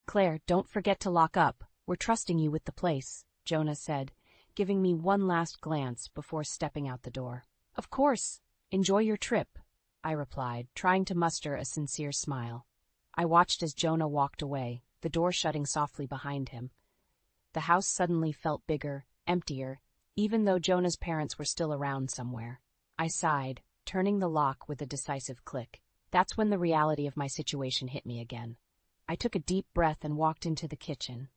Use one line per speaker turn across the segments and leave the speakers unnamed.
Claire, don't forget to lock up. We're trusting you with the place, Jonah said, giving me one last glance before stepping out the door. Of course. Enjoy your trip, I replied, trying to muster a sincere smile. I watched as Jonah walked away, the door shutting softly behind him. The house suddenly felt bigger, emptier, even though Jonah's parents were still around somewhere. I sighed, turning the lock with a decisive click. That's when the reality of my situation hit me again. I took a deep breath and walked into the kitchen.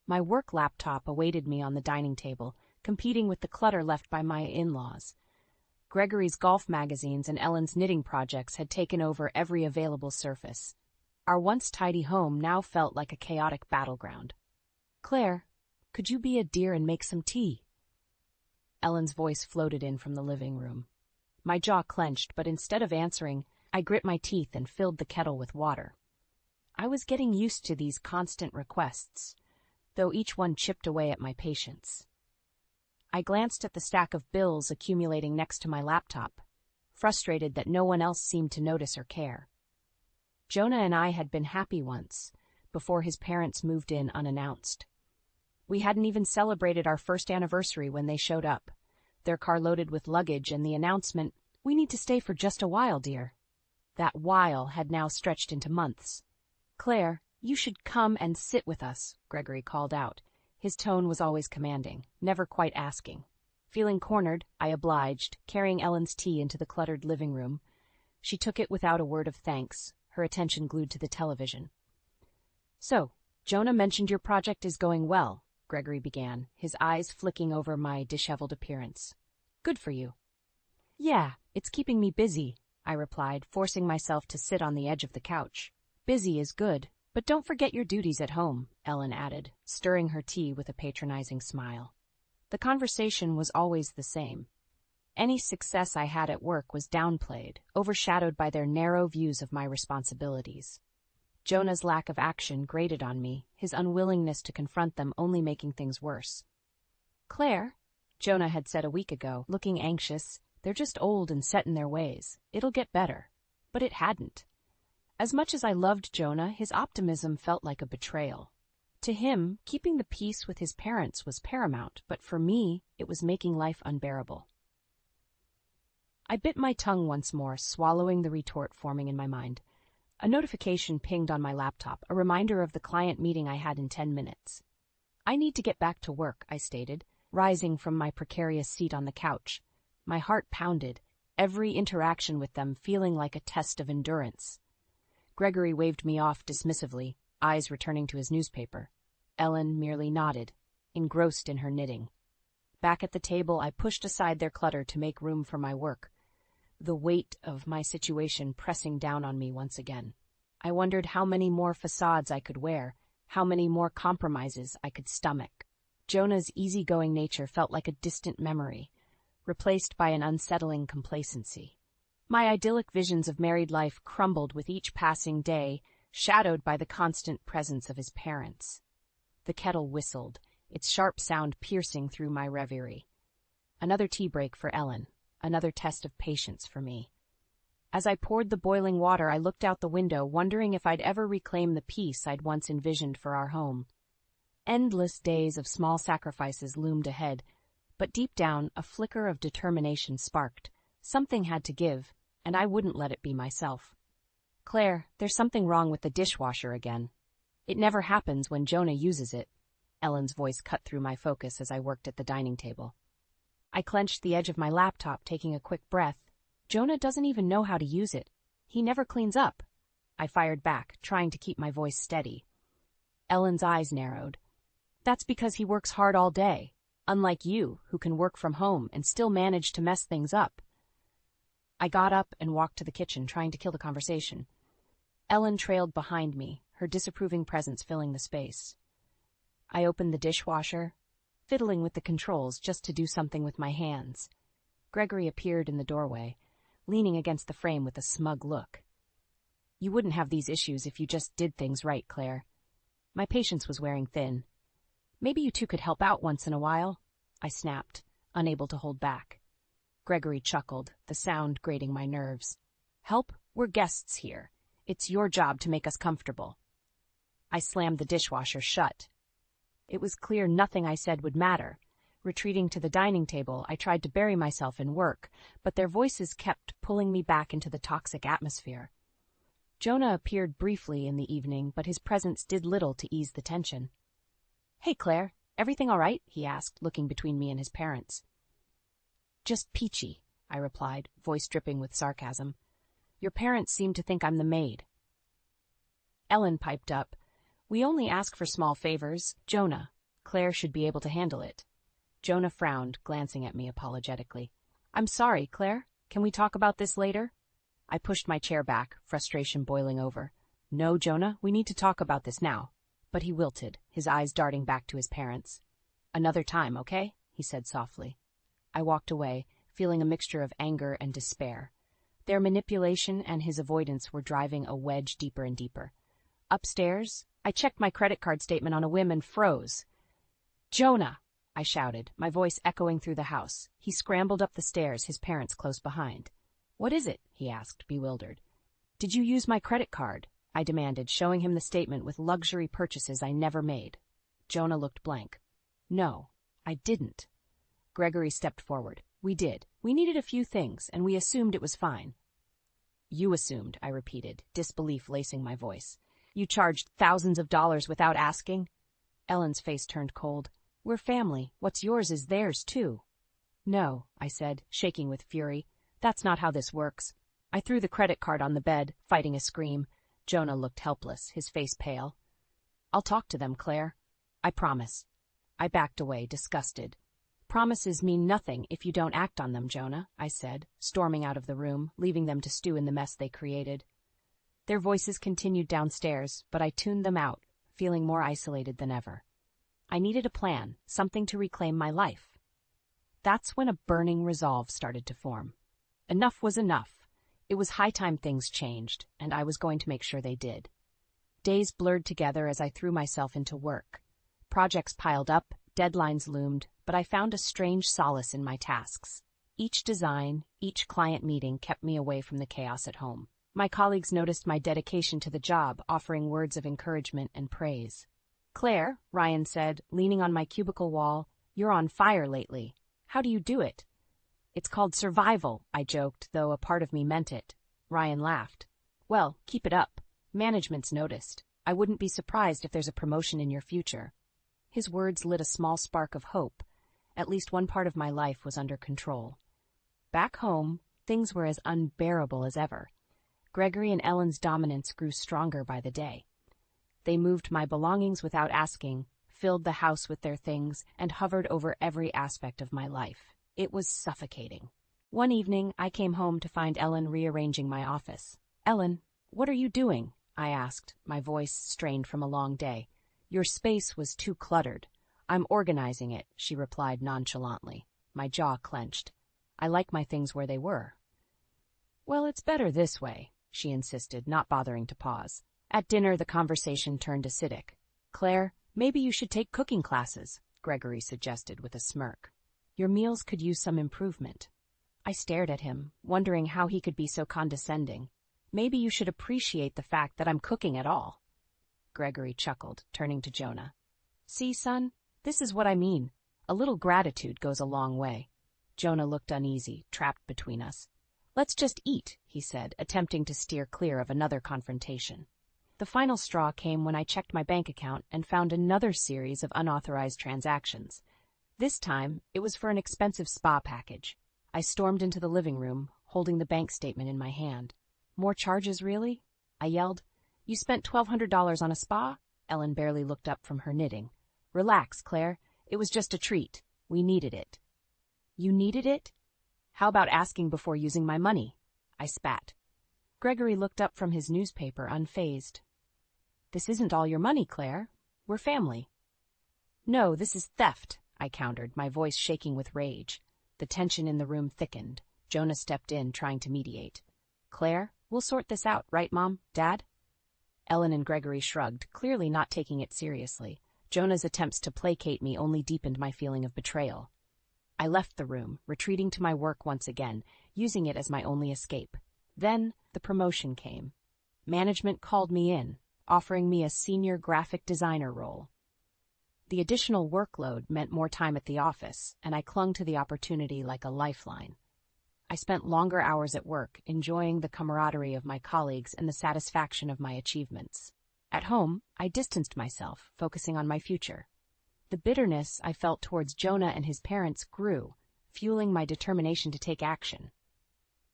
My work laptop awaited me on the dining table, competing with the clutter left by my in-laws. Gregory's golf magazines and Ellen's knitting projects had taken over every available surface. Our once tidy home now felt like a chaotic battleground. Claire, could you be a dear and make some tea? Ellen's voice floated in from the living room. My jaw clenched, but instead of answering, I grit my teeth and filled the kettle with water. I was getting used to these constant requests, though each one chipped away at my patience. I glanced at the stack of bills accumulating next to my laptop, frustrated that no one else seemed to notice or care. Jonah and I had been happy once, before his parents moved in unannounced. We hadn't even celebrated our first anniversary when they showed up, their car loaded with luggage and the announcement, "We need to stay for just a while, dear." That while had now stretched into months. Claire, you should come and sit with us, Gregory called out. His tone was always commanding, never quite asking. Feeling cornered, I obliged, carrying Ellen's tea into the cluttered living room. She took it without a word of thanks, her attention glued to the television. So, Jonah mentioned your project is going well, Gregory began, his eyes flicking over my disheveled appearance. Good for you. Yeah, it's keeping me busy, I replied, forcing myself to sit on the edge of the couch. Busy is good. But don't forget your duties at home, Ellen added, stirring her tea with a patronizing smile. The conversation was always the same. Any success I had at work was downplayed, overshadowed by their narrow views of my responsibilities. Jonah's lack of action grated on me, his unwillingness to confront them only making things worse. Claire, Jonah had said a week ago, looking anxious, they're just old and set in their ways. It'll get better. But it hadn't. As much as I loved Jonah, his optimism felt like a betrayal. To him, keeping the peace with his parents was paramount, but for me, it was making life unbearable. I bit my tongue once more, swallowing the retort forming in my mind. A notification pinged on my laptop, a reminder of the client meeting I had in 10 minutes. I need to get back to work, I stated, rising from my precarious seat on the couch. My heart pounded, every interaction with them feeling like a test of endurance. Gregory waved me off dismissively, eyes returning to his newspaper. Ellen merely nodded, engrossed in her knitting. Back at the table, I pushed aside their clutter to make room for my work, the weight of my situation pressing down on me once again. I wondered how many more facades I could wear, how many more compromises I could stomach. Jonah's easygoing nature felt like a distant memory, replaced by an unsettling complacency. My idyllic visions of married life crumbled with each passing day, shadowed by the constant presence of his parents. The kettle whistled, its sharp sound piercing through my reverie. Another tea break for Ellen, another test of patience for me. As I poured the boiling water, I looked out the window, wondering if I'd ever reclaim the peace I'd once envisioned for our home. Endless days of small sacrifices loomed ahead, but deep down, a flicker of determination sparked. Something had to give, and I wouldn't let it be myself. Claire, there's something wrong with the dishwasher again. It never happens when Jonah uses it. Ellen's voice cut through my focus as I worked at the dining table. I clenched the edge of my laptop, taking a quick breath. Jonah doesn't even know how to use it. He never cleans up. I fired back, trying to keep my voice steady. Ellen's eyes narrowed. That's because he works hard all day, unlike you, who can work from home and still manage to mess things up. I got up and walked to the kitchen, trying to kill the conversation. Ellen trailed behind me, her disapproving presence filling the space. I opened the dishwasher, fiddling with the controls just to do something with my hands. Gregory appeared in the doorway, leaning against the frame with a smug look. You wouldn't have these issues if you just did things right, Claire. My patience was wearing thin. Maybe you two could help out once in a while, I snapped, unable to hold back. Gregory chuckled, the sound grating my nerves. Help? We're guests here. It's your job to make us comfortable. I slammed the dishwasher shut. It was clear nothing I said would matter. Retreating to the dining table, I tried to bury myself in work, but their voices kept pulling me back into the toxic atmosphere. Jonah appeared briefly in the evening, but his presence did little to ease the tension. "Hey, Claire, everything all right?" he asked, looking between me and his parents. "Just peachy," I replied, voice dripping with sarcasm. "Your parents seem to think I'm the maid." Ellen piped up. "We only ask for small favors. Jonah, Claire should be able to handle it." Jonah frowned, glancing at me apologetically. "I'm sorry, Claire. Can we talk about this later?" I pushed my chair back, frustration boiling over. "No, Jonah, we need to talk about this now." But he wilted, his eyes darting back to his parents. "Another time, okay?" he said softly. I walked away, feeling a mixture of anger and despair. Their manipulation and his avoidance were driving a wedge deeper and deeper. Upstairs, I checked my credit card statement on a whim and froze. "Jonah!" I shouted, my voice echoing through the house. He scrambled up the stairs, his parents close behind. "What is it?" he asked, bewildered. "Did you use my credit card?" I demanded, showing him the statement with luxury purchases I never made. Jonah looked blank. "No, I didn't." Gregory stepped forward. "We did. We needed a few things, and we assumed it was fine." "You assumed," I repeated, disbelief lacing my voice. "You charged thousands of dollars without asking?" Ellen's face turned cold. "We're family. What's yours is theirs, too." "No," I said, shaking with fury. "That's not how this works." I threw the credit card on the bed, fighting a scream. Jonah looked helpless, his face pale. "I'll talk to them, Claire. I promise." I backed away, disgusted. "Promises mean nothing if you don't act on them, Jonah," I said, storming out of the room, leaving them to stew in the mess they created. Their voices continued downstairs, but I tuned them out, feeling more isolated than ever. I needed a plan, something to reclaim my life. That's when a burning resolve started to form. Enough was enough. It was high time things changed, and I was going to make sure they did. Days blurred together as I threw myself into work. Projects piled up, deadlines loomed, but I found a strange solace in my tasks. Each design, each client meeting kept me away from the chaos at home. My colleagues noticed my dedication to the job, offering words of encouragement and praise. "Claire," Ryan said, leaning on my cubicle wall, "you're on fire lately. How do you do it?" "It's called survival," I joked, though a part of me meant it. Ryan laughed. "Well, keep it up. Management's noticed. I wouldn't be surprised if there's a promotion in your future." His words lit a small spark of hope. At least one part of my life was under control. Back home, things were as unbearable as ever. Gregory and Ellen's dominance grew stronger by the day. They moved my belongings without asking, filled the house with their things, and hovered over every aspect of my life. It was suffocating. One evening, I came home to find Ellen rearranging my office. "Ellen, what are you doing?" I asked, my voice strained from a long day. "Your space was too cluttered." "I'm organizing it," she replied nonchalantly. My jaw clenched. "I like my things where they were." "Well, it's better this way," she insisted, not bothering to pause. At dinner, the conversation turned acidic. "Claire, maybe you should take cooking classes," Gregory suggested with a smirk. "Your meals could use some improvement." I stared at him, wondering how he could be so condescending. "Maybe you should appreciate the fact that I'm cooking at all." Gregory chuckled, turning to Jonah. "See, son, this is what I mean. A little gratitude goes a long way." Jonah looked uneasy, trapped between us. "Let's just eat," he said, attempting to steer clear of another confrontation. The final straw came when I checked my bank account and found another series of unauthorized transactions. This time, it was for an expensive spa package. I stormed into the living room, holding the bank statement in my hand. "More charges, really?" I yelled. "You spent $1,200 on a spa?" Ellen barely looked up from her knitting. "Relax, Claire. It was just a treat. We needed it." "You needed it? How about asking before using my money?" I spat. Gregory looked up from his newspaper, unfazed. "This isn't all your money, Claire. We're family." "No, this is theft," I countered, my voice shaking with rage. The tension in the room thickened. Jonah stepped in, trying to mediate. "Claire, we'll sort this out, right, Mom? Dad?" Ellen and Gregory shrugged, clearly not taking it seriously. Jonah's attempts to placate me only deepened my feeling of betrayal. I left the room, retreating to my work once again, using it as my only escape. Then the promotion came. Management called me in. offering me a senior graphic designer role. The additional workload meant more time at the office, and I clung to the opportunity like a lifeline. I spent longer hours at work, enjoying the camaraderie of my colleagues and the satisfaction of my achievements. At home, I distanced myself, focusing on my future. The bitterness I felt towards Jonah and his parents grew, fueling my determination to take action.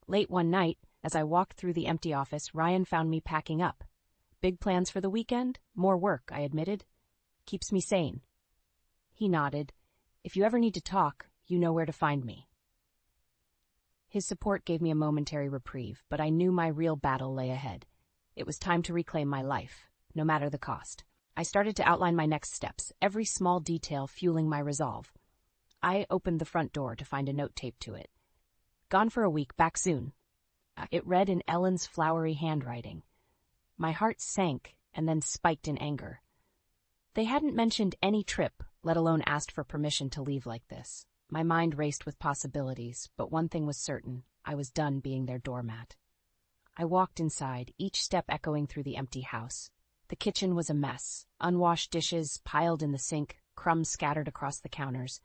Late one night, as I walked through the empty office, Ryan found me packing up. "Big plans for the weekend? More work," I admitted. "Keeps me sane." He nodded. "If you ever need to talk, you know where to find me." His support gave me a momentary reprieve, but I knew my real battle lay ahead. It was time to reclaim my life, no matter the cost. I started to outline my next steps, every small detail fueling my resolve. I opened the front door to find a note taped to it. "Gone for a week, back soon." It read in Ellen's flowery handwriting. My heart sank and then spiked in anger. They hadn't mentioned any trip, let alone asked for permission to leave like this. My mind raced with possibilities, but one thing was certain: I was done being their doormat. I walked inside, each step echoing through the empty house. The kitchen was a mess, unwashed dishes piled in the sink, crumbs scattered across the counters.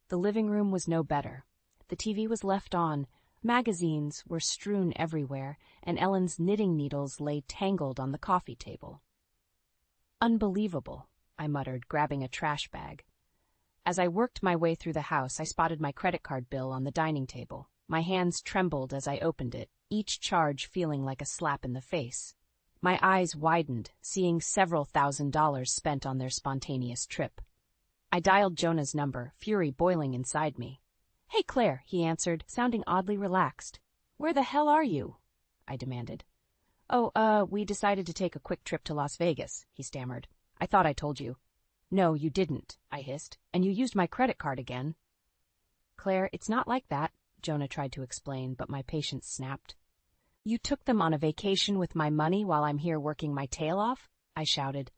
The living room was no better. The TV was left on, magazines were strewn everywhere, and Ellen's knitting needles lay tangled on the coffee table. "Unbelievable," I muttered, grabbing a trash bag. As I worked my way through the house, I spotted my credit card bill on the dining table. My hands trembled as I opened it, each charge feeling like a slap in the face. My eyes widened, seeing several $1,000s spent on their spontaneous trip. I dialed Jonah's number, fury boiling inside me. "Hey, Claire," he answered, sounding oddly relaxed. "Where the hell are you?" I demanded. We decided to take a quick trip to Las Vegas," he stammered. "I thought I told you." "No, you didn't," I hissed. "And you used my credit card again." "Claire, it's not like that," Jonah tried to explain, but my patience snapped. "You took them on a vacation with my money while I'm here working my tail off?" I shouted.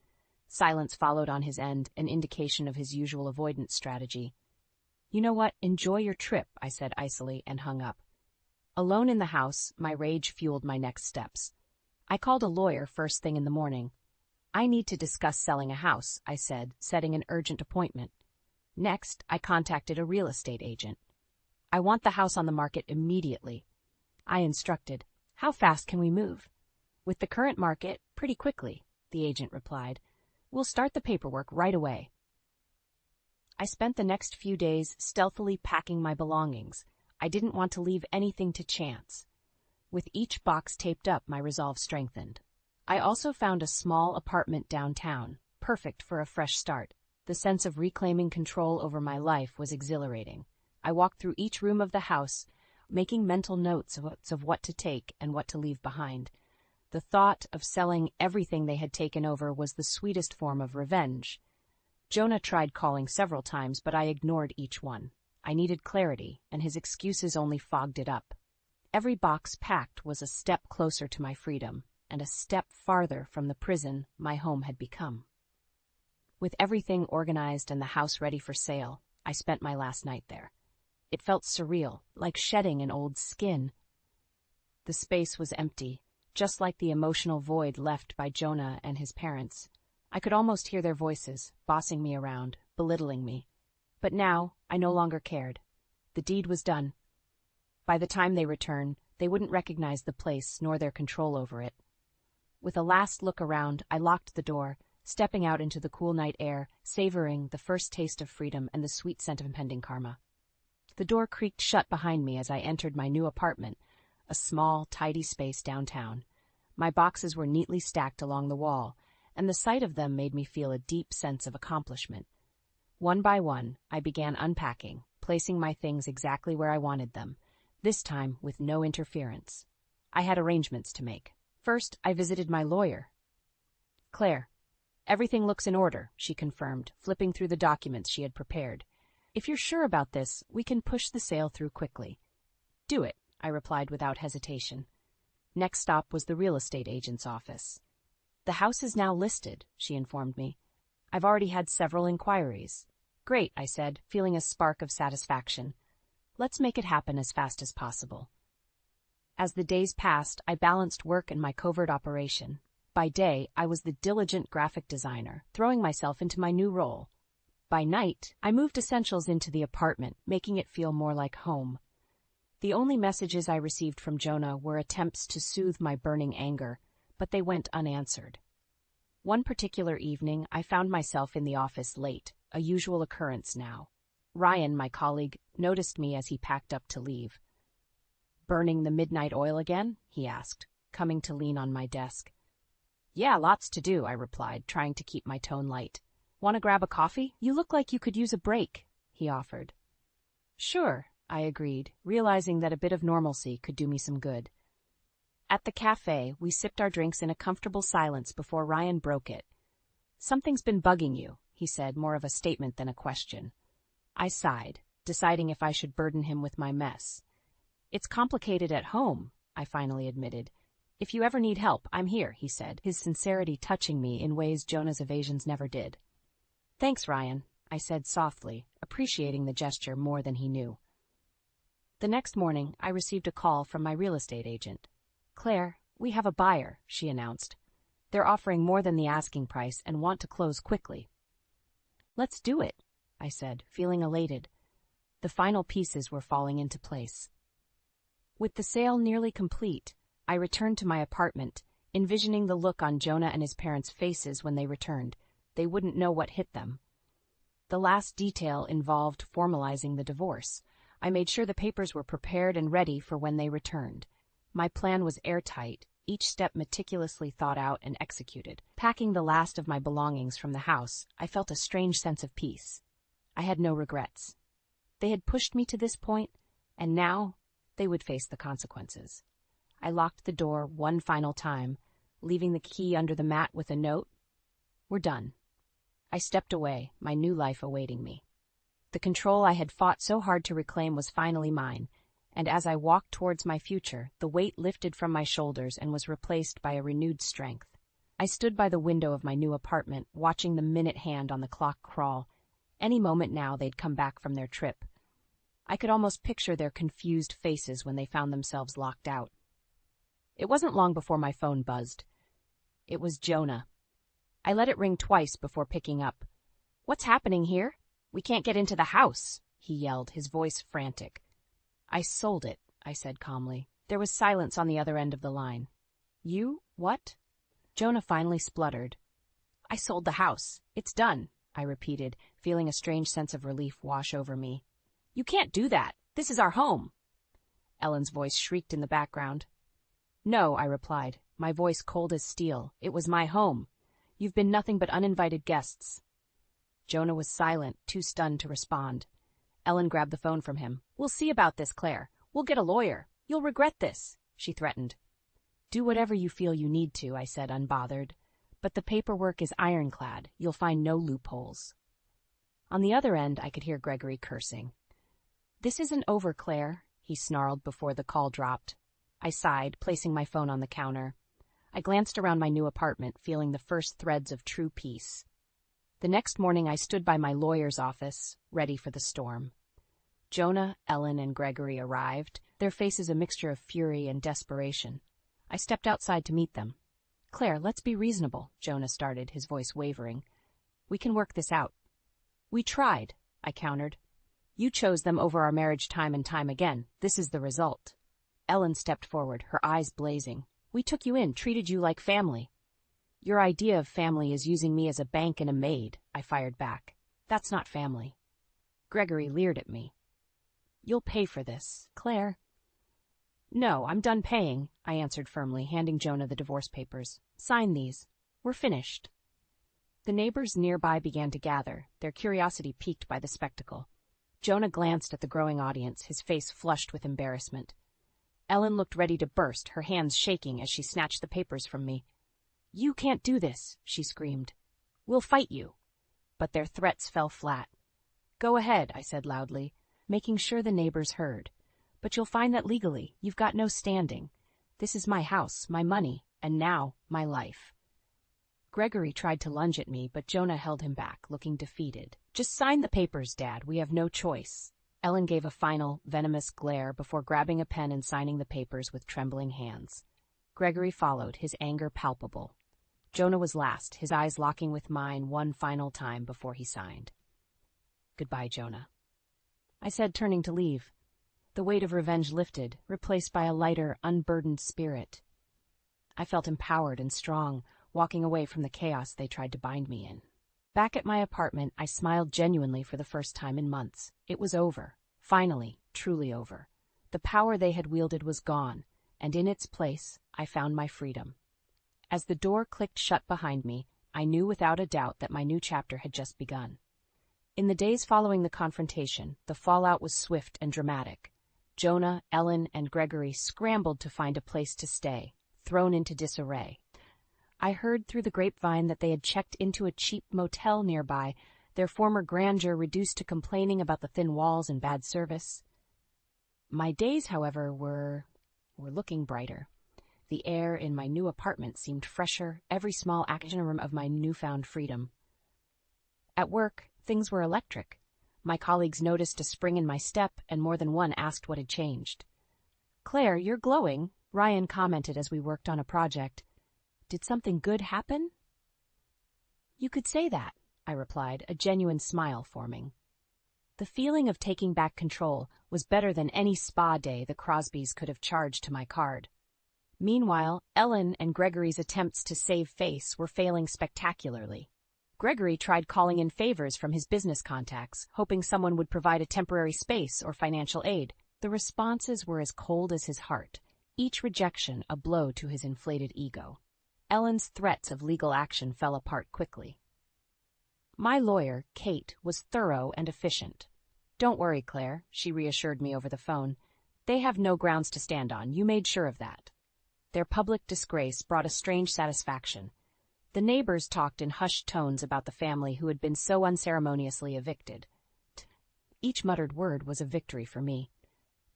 Silence followed on his end, an indication of his usual avoidance strategy. "You know what? Enjoy your trip," I said icily, and hung up. Alone in the house, my rage fueled my next steps. I called a lawyer first thing in the morning. "I need to discuss selling a house," I said, setting an urgent appointment. Next, I contacted a real estate agent. "I want the house on the market immediately." I instructed. "How fast can we move?" "With the current market, pretty quickly," the agent replied. "We'll start the paperwork right away." I spent the next few days stealthily packing my belongings. I didn't want to leave anything to chance. With each box taped up, my resolve strengthened. I also found a small apartment downtown, perfect for a fresh start. The sense of reclaiming control over my life was exhilarating. I walked through each room of the house, making mental notes of what to take and what to leave behind. The thought of selling everything they had taken over was the sweetest form of revenge. Jonah tried calling several times, but I ignored each one. I needed clarity, and his excuses only fogged it up. Every box packed was a step closer to my freedom, and a step farther from the prison my home had become. With everything organized and the house ready for sale, I spent my last night there. It felt surreal, like shedding an old skin. The space was empty, just like the emotional void left by Jonah and his parents. I could almost hear their voices, bossing me around, belittling me. But now, I no longer cared. The deed was done. By the time they returned, they wouldn't recognize the place nor their control over it. With a last look around, I locked the door, stepping out into the cool night air, savoring the first taste of freedom and the sweet scent of impending karma. The door creaked shut behind me as I entered my new apartment, a small, tidy space downtown. My boxes were neatly stacked along the wall, and the sight of them made me feel a deep sense of accomplishment. One by one, I began unpacking, placing my things exactly where I wanted them, this time with no interference. I had arrangements to make. First, I visited my lawyer. "Claire, everything looks in order," she confirmed, flipping through the documents she had prepared. "If you're sure about this, we can push the sale through quickly." "Do it," I replied without hesitation. Next stop was the real estate agent's office. "The house is now listed," she informed me. "I've already had several inquiries." "Great," I said, feeling a spark of satisfaction. "Let's make it happen as fast as possible." As the days passed, I balanced work and my covert operation. By day, I was the diligent graphic designer, throwing myself into my new role. By night, I moved essentials into the apartment, making it feel more like home. The only messages I received from Jonah were attempts to soothe my burning anger, but they went unanswered. One particular evening, I found myself in the office late, a usual occurrence now. Ryan, my colleague, noticed me as he packed up to leave. "Burning the midnight oil again?" he asked, coming to lean on my desk. "Yeah, lots to do," I replied, trying to keep my tone light. "Want to grab a coffee? You look like you could use a break," he offered. "Sure," I agreed, realizing that a bit of normalcy could do me some good. At the cafe, we sipped our drinks in a comfortable silence before Ryan broke it. "Something's been bugging you," he said, more of a statement than a question. I sighed, deciding if I should burden him with my mess. "It's complicated at home," I finally admitted. "If you ever need help, I'm here," he said, his sincerity touching me in ways Jonah's evasions never did. "Thanks, Ryan," I said softly, appreciating the gesture more than he knew. The next morning, I received a call from my real estate agent. "Claire, we have a buyer," she announced. "They're offering more than the asking price and want to close quickly." "Let's do it," I said, feeling elated. The final pieces were falling into place. With the sale nearly complete, I returned to my apartment, envisioning the look on Jonah and his parents' faces when they returned. They wouldn't know what hit them. The last detail involved formalizing the divorce. I made sure the papers were prepared and ready for when they returned. My plan was airtight, each step meticulously thought out and executed. Packing the last of my belongings from the house, I felt a strange sense of peace. I had no regrets. They had pushed me to this point, and now they would face the consequences. I locked the door one final time, leaving the key under the mat with a note. "We're done." I stepped away, my new life awaiting me. The control I had fought so hard to reclaim was finally mine, and as I walked towards my future, the weight lifted from my shoulders and was replaced by a renewed strength. I stood by the window of my new apartment, watching the minute hand on the clock crawl. Any moment now they'd come back from their trip. I could almost picture their confused faces when they found themselves locked out. It wasn't long before my phone buzzed. It was Jonah. I let it ring twice before picking up. "What's happening here? We can't get into the house," he yelled, his voice frantic. "I sold it," I said calmly. There was silence on the other end of the line. "You? What?" Jonah finally spluttered. "I sold the house. It's done," I repeated, feeling a strange sense of relief wash over me. "You can't do that. This is our home." Ellen's voice shrieked in the background. "No," I replied, my voice cold as steel. "It was my home. You've been nothing but uninvited guests." Jonah was silent, too stunned to respond. Ellen grabbed the phone from him. "We'll see about this, Claire. We'll get a lawyer. You'll regret this," she threatened. "Do whatever you feel you need to," I said, unbothered. "But the paperwork is ironclad. You'll find no loopholes." On the other end, I could hear Gregory cursing. "This isn't over, Claire," he snarled before the call dropped. I sighed, placing my phone on the counter. I glanced around my new apartment, feeling the first threads of true peace. The next morning I stood by my lawyer's office, ready for the storm. Jonah, Ellen, and Gregory arrived, their faces a mixture of fury and desperation. I stepped outside to meet them. "Claire, let's be reasonable," Jonah started, his voice wavering. "We can work this out." "We tried," I countered. "You chose them over our marriage time and time again. This is the result." Ellen stepped forward, her eyes blazing. "We took you in, treated you like family." "Your idea of family is using me as a bank and a maid," I fired back. "That's not family." Gregory leered at me. "You'll pay for this, Claire." "No, I'm done paying," I answered firmly, handing Jonah the divorce papers. "Sign these. We're finished." The neighbors nearby began to gather, their curiosity piqued by the spectacle. Jonah glanced at the growing audience, his face flushed with embarrassment. Ellen looked ready to burst, her hands shaking as she snatched the papers from me. "You can't do this," she screamed. "We'll fight you." But their threats fell flat. "Go ahead," I said loudly, making sure the neighbors heard. "But you'll find that legally, you've got no standing. This is my house, my money, and now, my life." Gregory tried to lunge at me, but Jonah held him back, looking defeated. "Just sign the papers, Dad. We have no choice." Ellen gave a final, venomous glare before grabbing a pen and signing the papers with trembling hands. Gregory followed, his anger palpable. Jonah was last, his eyes locking with mine one final time before he signed. "Goodbye, Jonah," I said, turning to leave. The weight of revenge lifted, replaced by a lighter, unburdened spirit. I felt empowered and strong, walking away from the chaos they tried to bind me in. Back at my apartment, I smiled genuinely for the first time in months. It was over. Finally, truly over. The power they had wielded was gone, and in its place, I found my freedom. As the door clicked shut behind me, I knew without a doubt that my new chapter had just begun. In the days following the confrontation, the fallout was swift and dramatic. Jonah, Ellen, and Gregory scrambled to find a place to stay, thrown into disarray. I heard through the grapevine that they had checked into a cheap motel nearby, their former grandeur reduced to complaining about the thin walls and bad service. My days, however, were looking brighter. The air in my new apartment seemed fresher, every small action of my newfound freedom. At work, things were electric. My colleagues noticed a spring in my step, and more than one asked what had changed. "Claire, you're glowing," Ryan commented as we worked on a project. "Did something good happen?" "You could say that," I replied, a genuine smile forming. The feeling of taking back control was better than any spa day the Crosbys could have charged to my card. Meanwhile, Ellen and Gregory's attempts to save face were failing spectacularly. Gregory tried calling in favors from his business contacts, hoping someone would provide a temporary space or financial aid. The responses were as cold as his heart, each rejection a blow to his inflated ego. Ellen's threats of legal action fell apart quickly. My lawyer, Kate, was thorough and efficient. "Don't worry, Claire," she reassured me over the phone. "They have no grounds to stand on. You made sure of that." Their public disgrace brought a strange satisfaction. The neighbors talked in hushed tones about the family who had been so unceremoniously evicted. Each muttered word was a victory for me.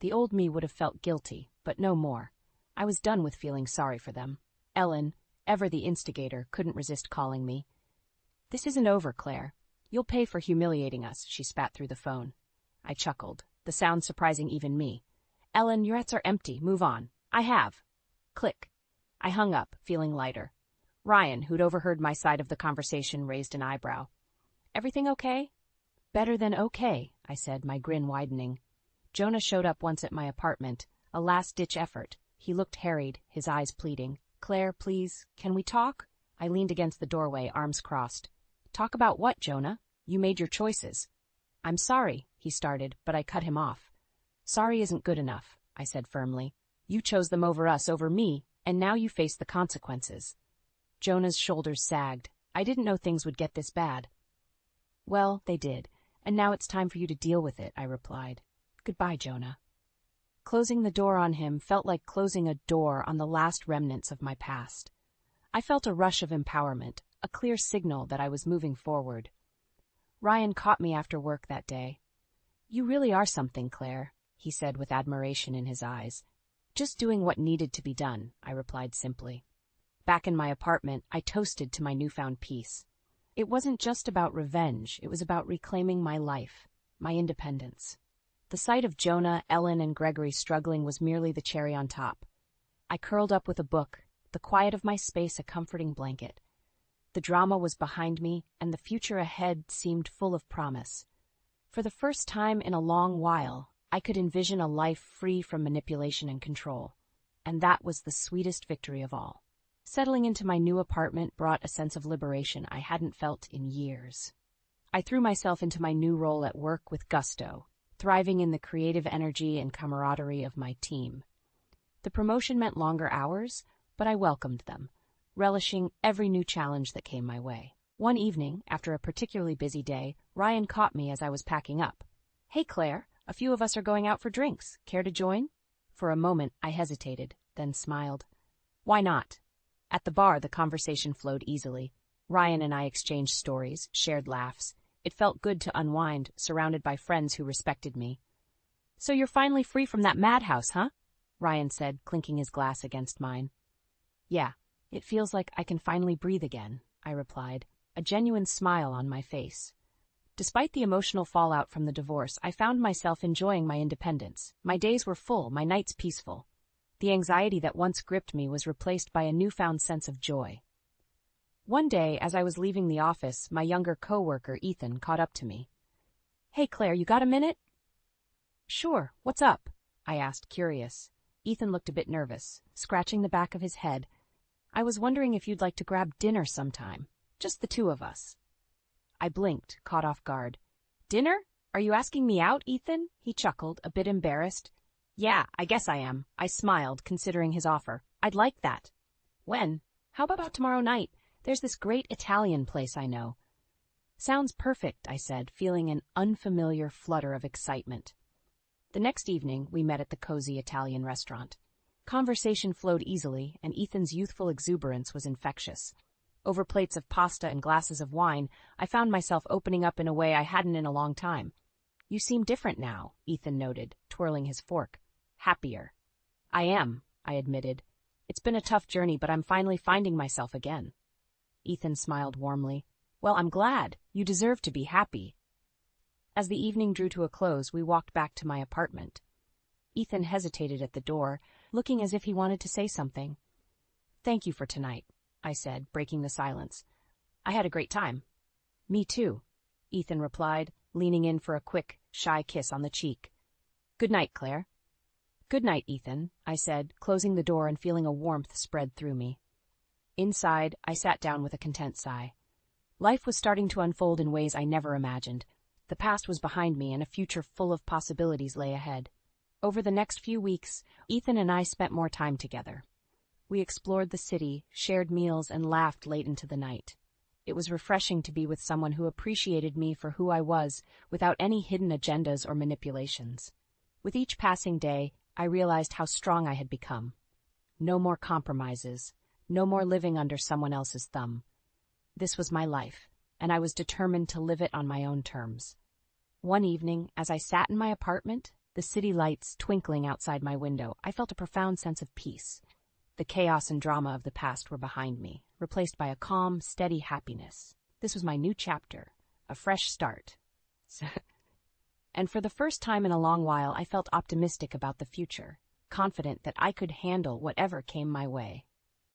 The old me would have felt guilty, but no more. I was done with feeling sorry for them. Ellen, ever the instigator, couldn't resist calling me. "This isn't over, Claire. You'll pay for humiliating us," she spat through the phone. I chuckled, the sound surprising even me. "Ellen, your eats are empty. Move on." "I have." Click. I hung up, feeling lighter. Ryan, who'd overheard my side of the conversation, raised an eyebrow. "Everything okay?" "Better than okay," I said, my grin widening. Jonah showed up once at my apartment, a last-ditch effort. He looked harried, his eyes pleading. "Claire, please, can we talk?" I leaned against the doorway, arms crossed. "Talk about what, Jonah? You made your choices." "I'm sorry," he started, but I cut him off. "Sorry isn't good enough," I said firmly. "You chose them over us, over me, and now you face the consequences." Jonah's shoulders sagged. I didn't know things would get this bad. "Well, they did, and now it's time for you to deal with it," I replied. "Goodbye, Jonah." Closing the door on him felt like closing a door on the last remnants of my past. I felt a rush of empowerment, a clear signal that I was moving forward. Ryan caught me after work that day. "You really are something, Claire," he said with admiration in his eyes. "Just doing what needed to be done," I replied simply. Back in my apartment, I toasted to my newfound peace. It wasn't just about revenge, it was about reclaiming my life, my independence. The sight of Jonah, Ellen, and Gregory struggling was merely the cherry on top. I curled up with a book, the quiet of my space a comforting blanket. The drama was behind me, and the future ahead seemed full of promise. For the first time in a long while, I could envision a life free from manipulation and control, and that was the sweetest victory of all. Settling into my new apartment brought a sense of liberation I hadn't felt in years. I threw myself into my new role at work with gusto, thriving in the creative energy and camaraderie of my team. The promotion meant longer hours, but I welcomed them, relishing every new challenge that came my way. One evening, after a particularly busy day, Ryan caught me as I was packing up. "Hey, Claire, a few of us are going out for drinks. Care to join?" For a moment, I hesitated, then smiled. "Why not?" At the bar, the conversation flowed easily. Ryan and I exchanged stories, shared laughs. It felt good to unwind, surrounded by friends who respected me. "So you're finally free from that madhouse, huh?" Ryan said, clinking his glass against mine. "Yeah, it feels like I can finally breathe again," I replied, a genuine smile on my face. Despite the emotional fallout from the divorce, I found myself enjoying my independence. My days were full, my nights peaceful. The anxiety that once gripped me was replaced by a newfound sense of joy. One day, as I was leaving the office, my younger coworker, Ethan, caught up to me. "Hey, Claire, you got a minute?" "Sure, what's up?" I asked, curious. Ethan looked a bit nervous, scratching the back of his head. "I was wondering if you'd like to grab dinner sometime. Just the two of us." I blinked, caught off guard. "Dinner? Are you asking me out, Ethan?" He chuckled, a bit embarrassed. "Yeah, I guess I am." I smiled, considering his offer. "I'd like that." "When? How about tomorrow night? There's this great Italian place I know." "Sounds perfect," I said, feeling an unfamiliar flutter of excitement. The next evening, we met at the cozy Italian restaurant. Conversation flowed easily, and Ethan's youthful exuberance was infectious. Over plates of pasta and glasses of wine, I found myself opening up in a way I hadn't in a long time. "You seem different now," Ethan noted, twirling his fork. "Happier." "I am," I admitted. "It's been a tough journey, but I'm finally finding myself again." Ethan smiled warmly. "Well, I'm glad. You deserve to be happy." As the evening drew to a close, we walked back to my apartment. Ethan hesitated at the door, looking as if he wanted to say something. "Thank you for tonight," I said, breaking the silence. "I had a great time." "Me too," Ethan replied, leaning in for a quick, shy kiss on the cheek. "Good night, Claire." "Good night, Ethan," I said, closing the door and feeling a warmth spread through me. Inside, I sat down with a content sigh. Life was starting to unfold in ways I never imagined. The past was behind me, and a future full of possibilities lay ahead. Over the next few weeks, Ethan and I spent more time together. We explored the city, shared meals, and laughed late into the night. It was refreshing to be with someone who appreciated me for who I was, without any hidden agendas or manipulations. With each passing day, I realized how strong I had become. No more compromises, no more living under someone else's thumb. This was my life, and I was determined to live it on my own terms. One evening, as I sat in my apartment, the city lights twinkling outside my window, I felt a profound sense of peace. The chaos and drama of the past were behind me, replaced by a calm, steady happiness. This was my new chapter, a fresh start. And for the first time in a long while, I felt optimistic about the future, confident that I could handle whatever came my way.